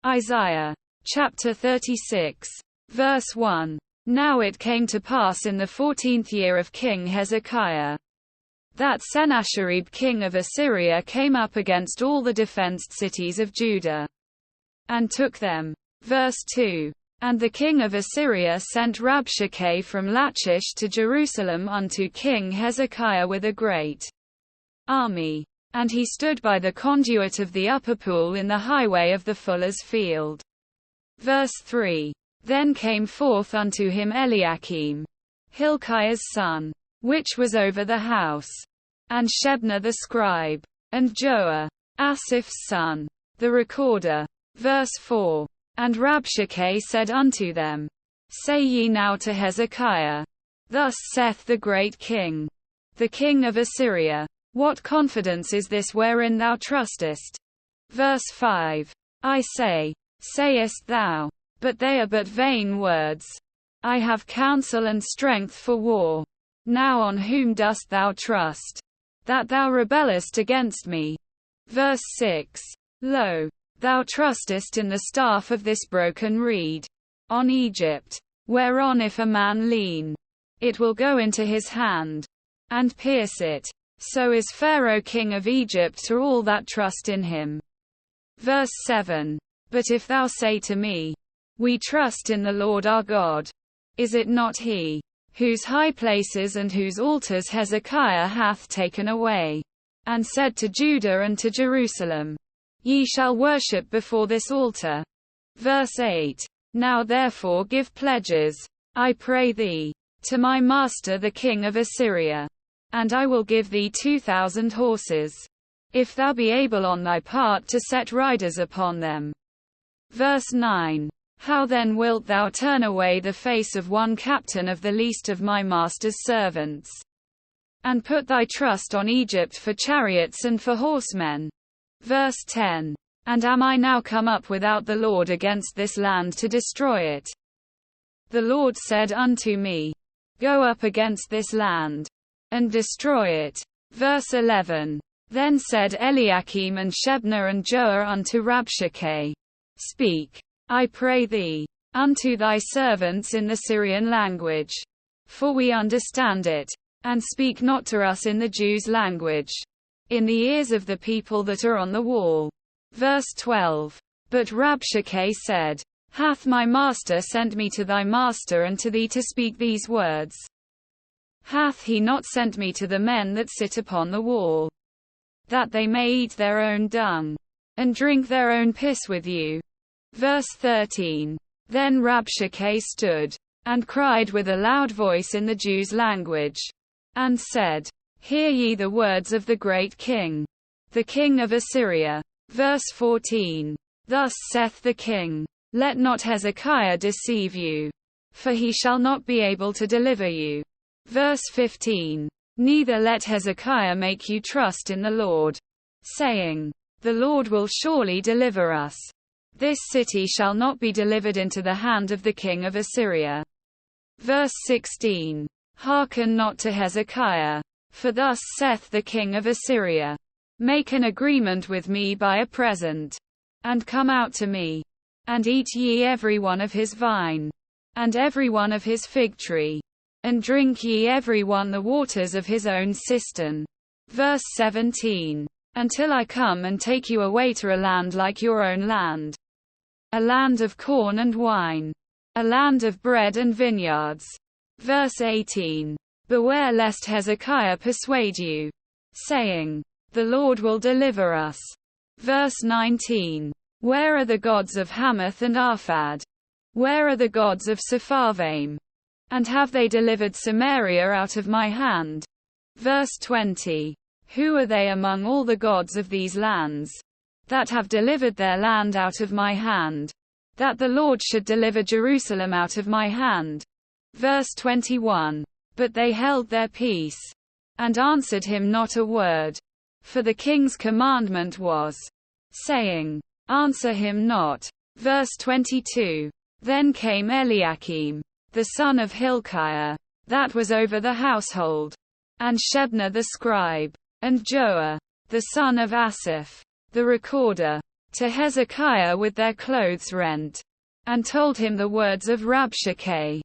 Isaiah chapter 36, verse 1. Now it came to pass in the 14th year of King Hezekiah, that Sennacherib king of Assyria came up against all the defenced cities of Judah, and took them. Verse 2. And the king of Assyria sent Rabshakeh from Lachish to Jerusalem unto King Hezekiah with a great army. And he stood by the conduit of the upper pool in the highway of the fuller's field. Verse 3. Then came forth unto him Eliakim, Hilkiah's son, which was over the house, and Shebna the scribe, and Joah, Asaph's son, the recorder. Verse 4. And Rabshakeh said unto them, Say ye now to Hezekiah, Thus saith the great king, the king of Assyria, What confidence is this wherein thou trustest? Verse 5. I say, sayest thou, but they are but vain words. I have counsel and strength for war. Now on whom dost thou trust, that thou rebellest against me? Verse 6. Lo, thou trustest in the staff of this broken reed, on Egypt, whereon if a man lean, it will go into his hand, and pierce it. So is Pharaoh king of Egypt to all that trust in him. Verse 7. But if thou say to me, We trust in the Lord our God, is it not he, whose high places and whose altars Hezekiah hath taken away, and said to Judah and to Jerusalem, Ye shall worship before this altar? Verse 8. Now therefore give pledges, I pray thee, to my master the king of Assyria, and I will give thee 2,000 horses, if thou be able on thy part to set riders upon them. Verse 9. How then wilt thou turn away the face of one captain of the least of my master's servants, and put thy trust on Egypt for chariots and for horsemen? Verse 10. And am I now come up without the Lord against this land to destroy it? The Lord said unto me, Go up against this land, and destroy it. Verse 11. Then said Eliakim and Shebna and Joah unto Rabshakeh, Speak, I pray thee, unto thy servants in the Syrian language, for we understand it, and speak not to us in the Jews' language, in the ears of the people that are on the wall. Verse 12. But Rabshakeh said, Hath my master sent me to thy master and to thee to speak these words? Hath he not sent me to the men that sit upon the wall, that they may eat their own dung, and drink their own piss with you? Verse 13. Then Rabshakeh stood, and cried with a loud voice in the Jews' language, and said, Hear ye the words of the great king, the king of Assyria. Verse 14. Thus saith the king, Let not Hezekiah deceive you, for he shall not be able to deliver you. Verse 15. Neither let Hezekiah make you trust in the Lord, saying, The Lord will surely deliver us. This city shall not be delivered into the hand of the king of Assyria. Verse 16. Hearken not to Hezekiah, for thus saith the king of Assyria, Make an agreement with me by a present, and come out to me, and eat ye every one of his vine, and every one of his fig tree, and drink ye every one the waters of his own cistern. Verse 17. Until I come and take you away to a land like your own land, a land of corn and wine, a land of bread and vineyards. Verse 18. Beware lest Hezekiah persuade you, saying, The Lord will deliver us. Verse 19. Where are the gods of Hamath and Arphad? Where are the gods of Sepharvaim? And have they delivered Samaria out of my hand? Verse 20. Who are they among all the gods of these lands, that have delivered their land out of my hand, that the Lord should deliver Jerusalem out of my hand? Verse 21. But they held their peace, and answered him not a word. For the king's commandment was, saying, Answer him not. Verse 22. Then came Eliakim, the son of Hilkiah, that was over the household, and Shebna the scribe, and Joah, the son of Asaph, the recorder. to Hezekiah with their clothes rent, and told him the words of Rabshakeh,